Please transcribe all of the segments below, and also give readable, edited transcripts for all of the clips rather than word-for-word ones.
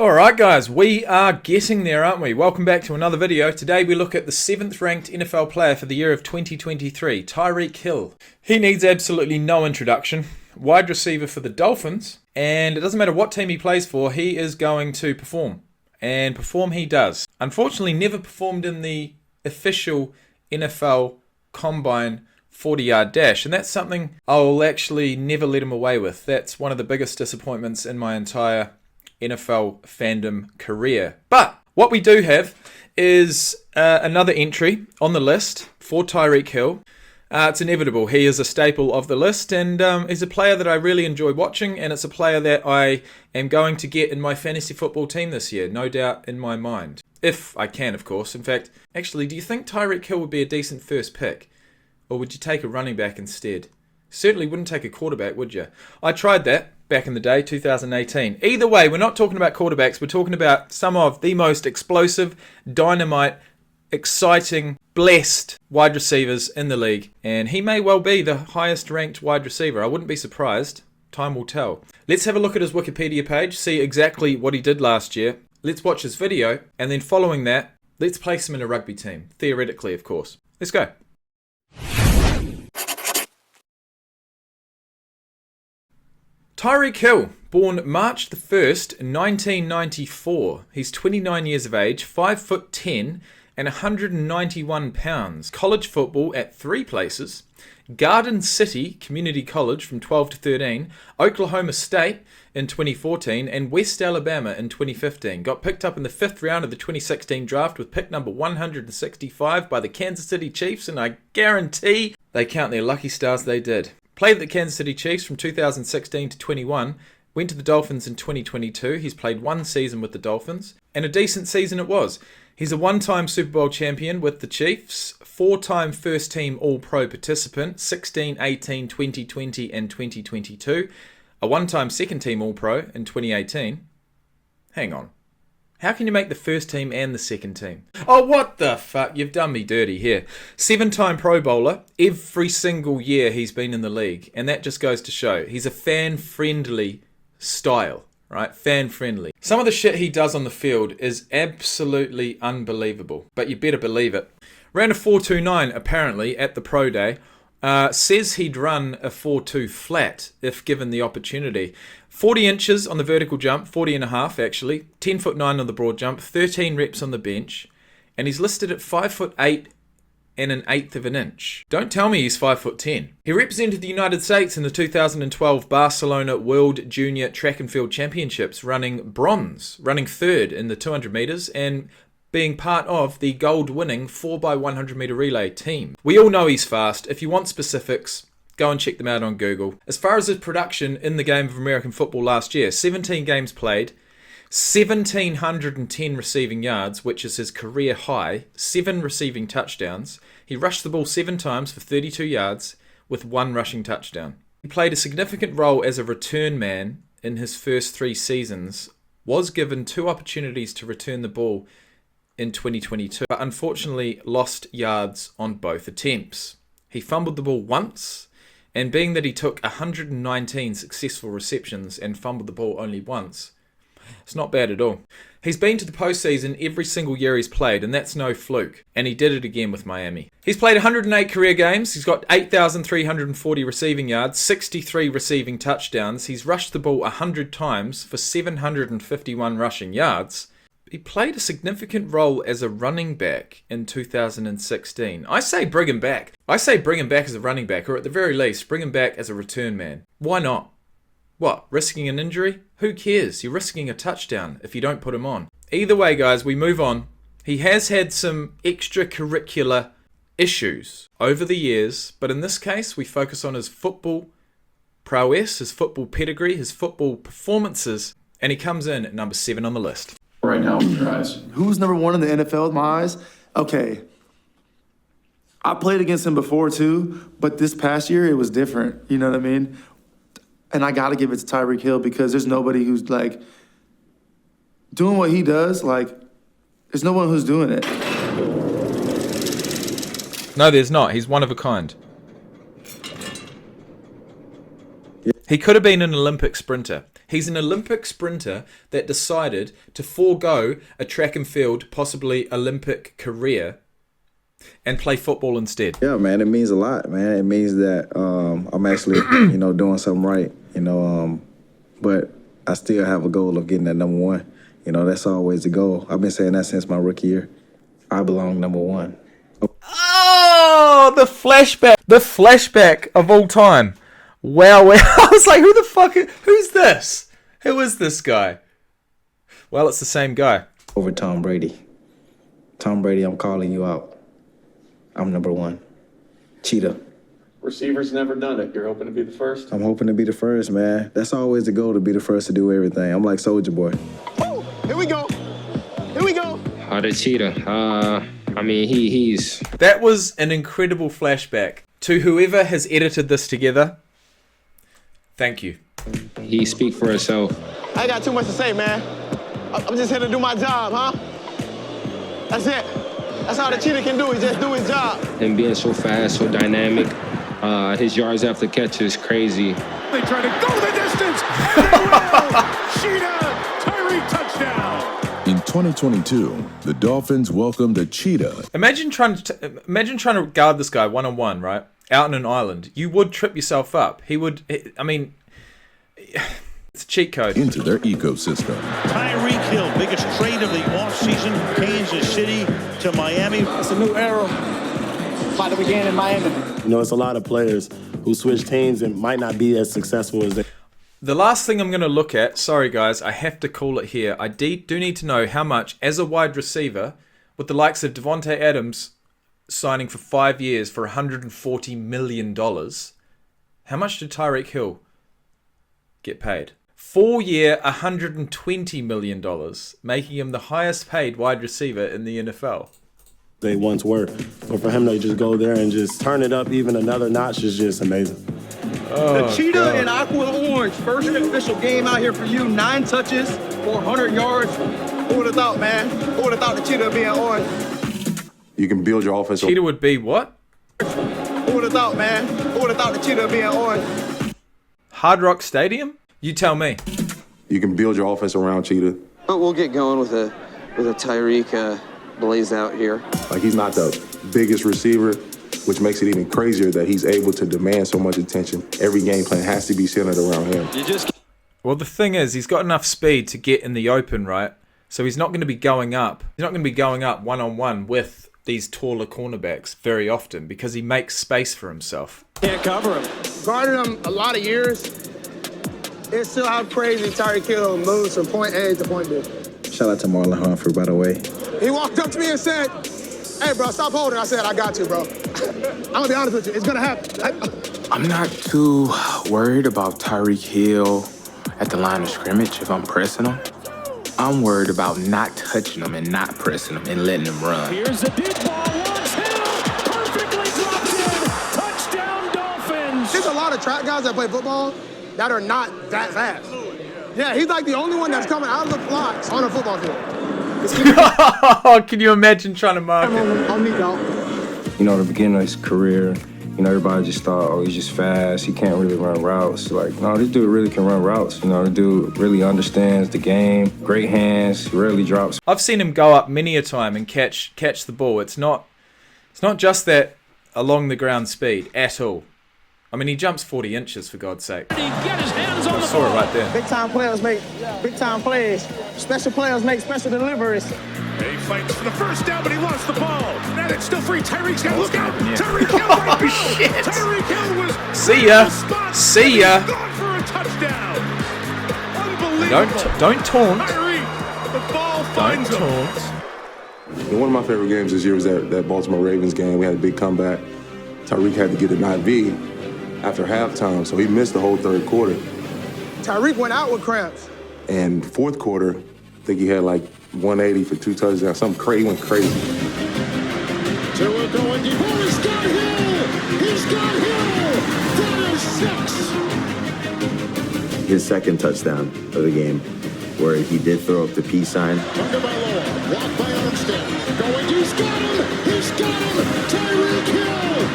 Alright guys, we are getting there, aren't we? Welcome back to another video. Today we look at the 7th ranked NFL player for the year of 2023, Tyreek Hill. He needs absolutely no introduction. Wide receiver for the Dolphins, and it doesn't matter what team he plays for, he is going to perform. And perform he does. Unfortunately, never performed in the official NFL Combine 40-yard dash, and that's something I'll actually never let him away with. That's one of the biggest disappointments in my entire NFL fandom career. But what we do have is another entry on the list for Tyreek Hill. It's inevitable. He is a staple of the list, and he's a player that I really enjoy watching, and it's a player that I am going to get in my fantasy football team this year, no doubt in my mind. If I can, of course. In fact, actually, do you think Tyreek Hill would be a decent first pick? Or would you take a running back instead? Certainly wouldn't take a quarterback, would you? I tried that back in the day, 2018. Either way, we're not talking about quarterbacks. We're talking about some of the most explosive, dynamite, exciting, blessed wide receivers in the league. And he may well be the highest ranked wide receiver. I wouldn't be surprised. Time will tell. Let's have a look at his Wikipedia page, see exactly what he did last year. Let's watch his video. And then following that, let's place him in a rugby team. Theoretically, of course. Let's go. Tyreek Hill, born March the 1st, 1994. He's 29 years of age, 5'10", and 191 pounds. College football at 3 places. Garden City Community College from 12 to 13. Oklahoma State in 2014 and West Alabama in 2015. Got picked up in the 5th round of the 2016 draft with pick number 165 by the Kansas City Chiefs, and I guarantee they count their lucky stars they did. Played at the Kansas City Chiefs from 2016 to 21, went to the Dolphins in 2022. He's played 1 season with the Dolphins, and a decent season it was. He's a 1-time Super Bowl champion with the Chiefs, 4-time first-team All-Pro participant, 16, 18, 2020, and 2022, a 1-time second-team All-Pro in 2018. Hang on. How can you make the first team and the second team? Oh, what the fuck? You've done me dirty here. 7-time Pro Bowler every single year he's been in the league. And that just goes to show he's a fan-friendly style, right? Fan-friendly. Some of the shit he does on the field is absolutely unbelievable. But you better believe it. Ran a 4.29 apparently at the Pro Day. Says he'd run a 4.2 flat if given the opportunity. 40 inches on the vertical jump, 40 and a half actually, 10'9" on the broad jump, 13 reps on the bench, and he's listed at 5'8" and an eighth of an inch. Don't tell me he's 5'10". He represented the United States in the 2012 Barcelona World Junior Track and Field Championships, running bronze, running 3rd in the 200 meters, and being part of the gold-winning 4x100 meter relay team. We all know he's fast. If you want specifics, go and check them out on Google. As far as his production in the game of American football last year, 17 games played, 1,710 receiving yards, which is his career high, 7 receiving touchdowns. He rushed the ball 7 times for 32 yards with 1 rushing touchdown. He played a significant role as a return man in his first 3 seasons, was given 2 opportunities to return the ball in 2022, but unfortunately lost yards on both attempts. He fumbled the ball once, and being that he took 119 successful receptions and fumbled the ball only once, it's not bad at all. He's been to the postseason every single year he's played, and that's no fluke, and he did it again with Miami. He's played 108 career games, he's got 8,340 receiving yards, 63 receiving touchdowns, he's rushed the ball 100 times for 751 rushing yards. He played a significant role as a running back in 2016. I say bring him back. I say bring him back as a running back, or at the very least, bring him back as a return man. Why not? What, risking an injury? Who cares? You're risking a touchdown if you don't put him on. Either way, guys, we move on. He has had some extracurricular issues over the years, but in this case, we focus on his football prowess, his football pedigree, his football performances, and he comes in at number 7 on the list. Right now with your eyes. Who's number 1 in the NFL in my eyes? Okay. I played against him before too, but this past year it was different. You know what I mean? And I got to give it to Tyreek Hill because there's nobody who's like doing what he does. Like, there's no one who's doing it. No, there's not. He's one of a kind. He could have been an Olympic sprinter. He's an Olympic sprinter that decided to forego a track and field, possibly Olympic career, and play football instead. Yeah, man, it means a lot, man. It means that I'm actually, doing something right, but I still have a goal of getting that number one. That's always the goal. I've been saying that since my rookie year. I belong number one. Oh, the flashback of all time. Wow. I was like, who's this? Who is this guy? Well, it's the same guy. Over Tom Brady. Tom Brady, I'm calling you out. I'm number one. Cheetah. Receivers never done it. You're hoping to be the first? I'm hoping to be the first, man. That's always the goal, to be the first to do everything. I'm like Soulja Boy. Oh, here we go. Here we go. The Cheetah. He's... That was an incredible flashback. To whoever has edited this together, thank you. He speak for himself. I ain't got too much to say, man. I'm just here to do my job, huh? That's it. That's all the Cheetah can do. He just do his job. And being so fast, so dynamic. His yards after catch is crazy. They try to go the distance. And they will. Cheetah, Tyreek touchdown. In 2022, the Dolphins welcomed a Cheetah. Imagine trying to guard this guy one-on-one, right? Out on an island. You would trip yourself up. It's a cheat code. Into their ecosystem. Tyreek Hill, biggest trade of the offseason, Kansas City to Miami. It's a new era. About to begin in Miami. It's a lot of players who switch teams and might not be as successful as they. The last thing I'm going to look at, sorry guys, I have to call it here. I do need to know how much, as a wide receiver, with the likes of Devontae Adams signing for 5 years for $140 million, how much did Tyreek Hill get paid? 4-year, $120 million, making him the highest paid wide receiver in the NFL. They once were. But for him to just go there and just turn it up even another notch is just amazing. The Cheetah in aqua and orange. First official game out here for you. 9 touches, 400 yards. Who would have thought, man? Who would have thought the Cheetah being orange? You can build your offense. Cheetah would be what? Who would have thought, man? Who would have thought the Cheetah being orange? Hard Rock Stadium? You tell me. You can build your offense around Cheetah. But we'll get going with a Tyreek blaze out here. Like, he's not the biggest receiver, which makes it even crazier that he's able to demand so much attention. Every game plan has to be centered around him. Well, the thing is, he's got enough speed to get in the open, right? So he's not going to be going up. He's not going to be going up one-on-one with these taller cornerbacks very often because he makes space for himself. Can't cover him. Guarded him a lot of years. It's still how crazy Tyreek Hill moves from point A to point B. Shout out to Marlon Humphrey, by the way. He walked up to me and said, "Hey, bro, stop holding." I said, "I got you, bro." I'm going to be honest with you. It's going to happen. I'm not too worried about Tyreek Hill at the line of scrimmage if I'm pressing him. I'm worried about not touching him and not pressing him and letting him run. Here's the deep ball. Wants Hill. Perfectly dropped in. Touchdown, Dolphins. There's a lot of track guys that play football that are not that fast. Yeah, he's like the only one that's coming out of the blocks on a football field. Can you imagine trying to mark it? On me, dog. The beginning of his career, everybody just thought, oh, he's just fast. He can't really run routes. Like, no, this dude really can run routes. The dude really understands the game. Great hands. Rarely drops. I've seen him go up many a time and catch the ball. It's not just that along the ground speed at all. I mean, he jumps 40 inches, for God's sake. He get his hands on I the saw ball. it right there. Big time players make big time plays. Special players make special deliveries. He fights for the first down, but he lost the ball. And it's still free. Tyreek's got to look out. Yeah. Tyreek Hill might go. Shit. Tyreek Hill was See ya. spot. See ya. Gone for a touchdown. Unbelievable. Don't taunt. Tyreek, the ball Don't finds him. taunt. One of my favorite games this year was that Baltimore Ravens game. We had a big comeback. Tyreek had to get an IV after halftime, so he missed the whole third quarter. Tyreek went out with cramps. And fourth quarter, I think he had like 180 for 2 touchdowns. Something crazy, he went crazy. So we're going deep. Oh, he's got Hill. He's got Hill. That is 6. His second touchdown of the game, where he did throw up the peace sign. Under by Lowell. Blocked by Armstead. Going. He's got him. He's got him. Tyreek Hill.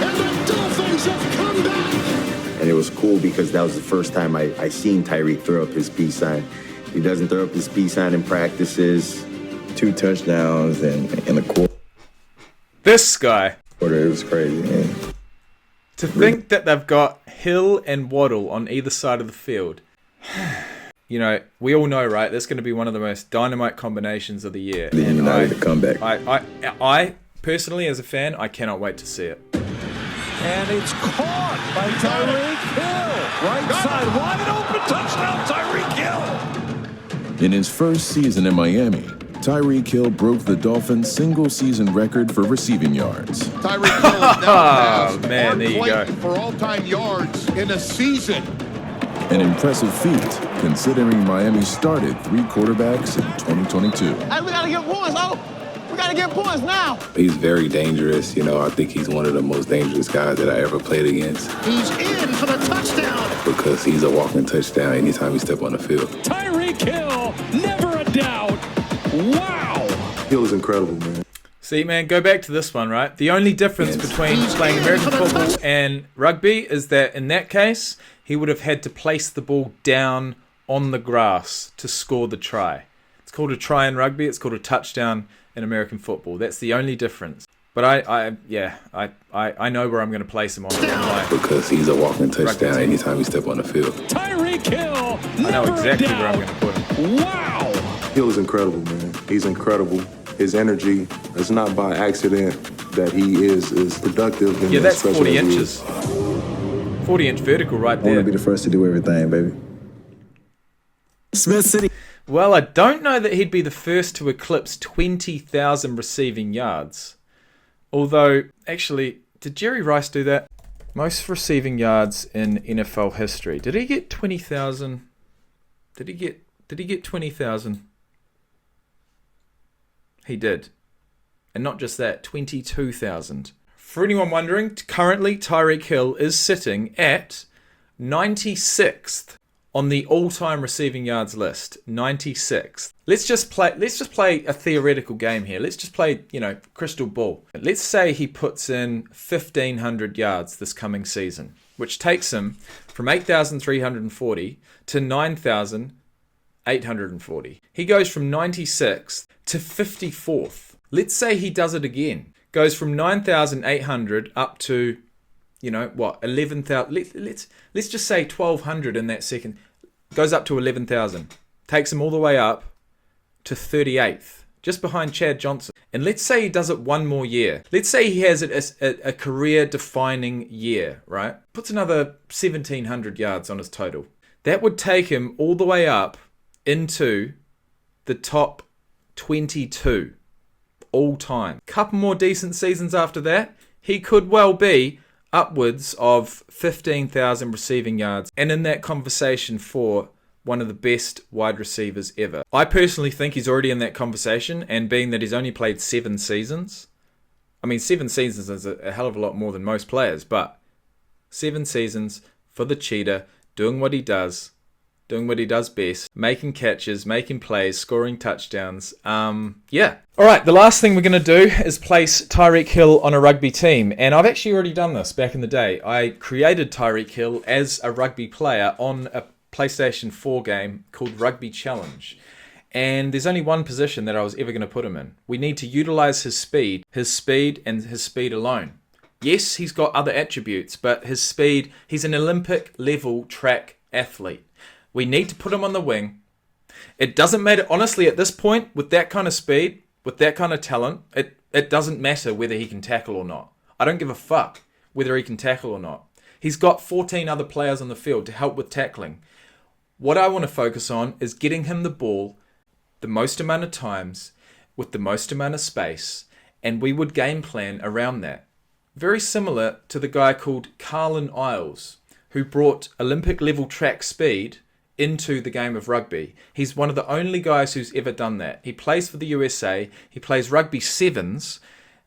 And the Dolphins have come back. And it was cool because that was the first time I seen Tyreek throw up his peace sign. He doesn't throw up his peace sign in practices. 2 touchdowns in a quarter. This guy. It was crazy, man. To think that they've got Hill and Waddle on either side of the field. You know, we all know, right? That's going to be one of the most dynamite combinations of the year. The comeback. I personally, as a fan, I cannot wait to see it. And it's caught by Tyreek Hill. Right side, wide open, touchdown, Tyreek Hill. In his first season in Miami, Tyreek Hill broke the Dolphins' single-season record for receiving yards. Tyreek Hill is now man, there you go. for all-time yards in a season. An impressive feat, considering Miami started 3 quarterbacks in 2022. Hey, we gotta get points, oh! We gotta get points now! He's very dangerous. You know, I think he's one of the most dangerous guys that I ever played against. He's in for the touchdown. Because he's a walking touchdown anytime he steps on the field. Tyreek Hill, never a doubt. Wow! Hill is incredible, man. See, man, go back to this one, right? The only difference between playing American football and rugby is that in that case, he would have had to place the ball down on the grass to score the try. It's called a try in rugby. It's called a touchdown in American football. That's the only difference. But I know where I'm going to place him on my because he's a walking touchdown anytime he steps on the field. Tyreek Hill, I know exactly where I'm going to put him. Wow! Hill is incredible, man. He's incredible. His energy, it's not by accident that he is productive. Yeah, that's 40 inches. 40-inch vertical right I there. want to be the first to do everything, baby. Smith City. Well, I don't know that he'd be the first to eclipse 20,000 receiving yards. Although, actually, did Jerry Rice do that? Most receiving yards in NFL history. Did he get 20,000? Did he get 20,000? He did. And not just that, 22,000. For anyone wondering, currently Tyreek Hill is sitting at 96th on the all-time receiving yards list. 96th. Let's just play a theoretical game here. Let's just play, crystal ball. Let's say he puts in 1,500 yards this coming season, which takes him from 8,340 to 9,840. He goes from 96th to 54th. Let's say he does it again. Goes from 9,800 up to, 11,000. Let's just say 1,200 in that second. Goes up to 11,000. Takes him all the way up to 38th, just behind Chad Johnson. And let's say he does it one more year. Let's say he has a career-defining year, right? Puts another 1,700 yards on his total. That would take him all the way up into the top 22 all time. Couple more decent seasons after that, he could well be upwards of 15,000 receiving yards and in that conversation for one of the best wide receivers ever. I personally think he's already in that conversation, and being that he's only played 7 seasons, 7 seasons is a hell of a lot more than most players, but 7 seasons for the Cheetah, doing what he does best, making catches, making plays, scoring touchdowns. Yeah. All right, the last thing we're going to do is place Tyreek Hill on a rugby team. And I've actually already done this back in the day. I created Tyreek Hill as a rugby player on a PlayStation 4 game called Rugby Challenge. And there's only one position that I was ever going to put him in. We need to utilize his speed and his speed alone. Yes, he's got other attributes, but his speed, he's an Olympic level track athlete. We need to put him on the wing. It doesn't matter, honestly, at this point, with that kind of speed, with that kind of talent, it doesn't matter whether he can tackle or not. I don't give a fuck whether he can tackle or not. He's got 14 other players on the field to help with tackling. What I want to focus on is getting him the ball the most amount of times with the most amount of space, and we would game plan around that. Very similar to the guy called Carlin Isles, who brought Olympic level track speed into the game of rugby. He's one of the only guys who's ever done that. He plays for the USA. He plays rugby sevens.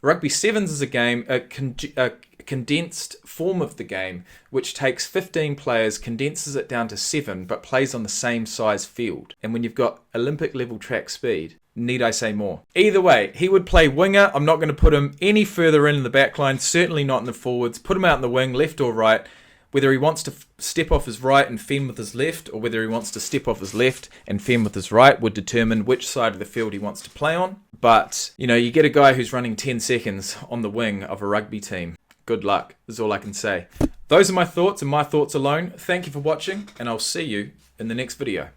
Rugby sevens is a game, a condensed form of the game, which takes 15 players, condenses it down to 7, but plays on the same size field. And when you've got Olympic level track speed, need I say more? Either way, he would play winger. I'm not going to put him any further in the back line, certainly not in the forwards. Put him out in the wing, left or right. Whether he wants to step off his right and fend with his left, or whether he wants to step off his left and fend with his right, would determine which side of the field he wants to play on. But, you know, you get a guy who's running 10 seconds on the wing of a rugby team. Good luck, is all I can say. Those are my thoughts and my thoughts alone. Thank you for watching, and I'll see you in the next video.